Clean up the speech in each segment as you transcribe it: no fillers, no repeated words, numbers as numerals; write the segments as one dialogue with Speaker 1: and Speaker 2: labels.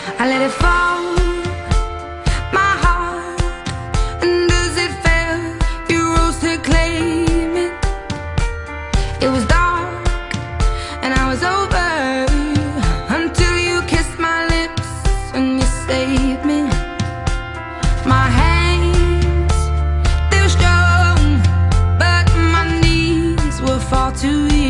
Speaker 1: I let it fall, my heart, and as it fell, you rose to claim it. It was dark, and I was over, until you kissed my lips and you saved me. My hands, they were strong, but my knees were far too weak.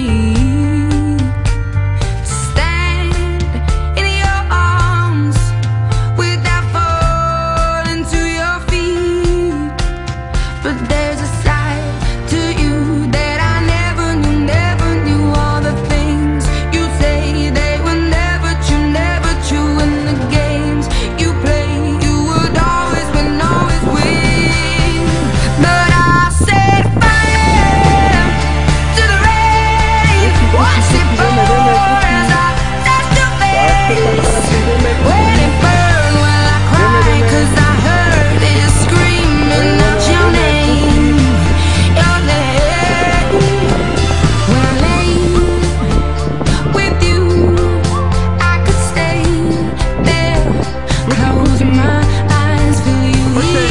Speaker 2: Push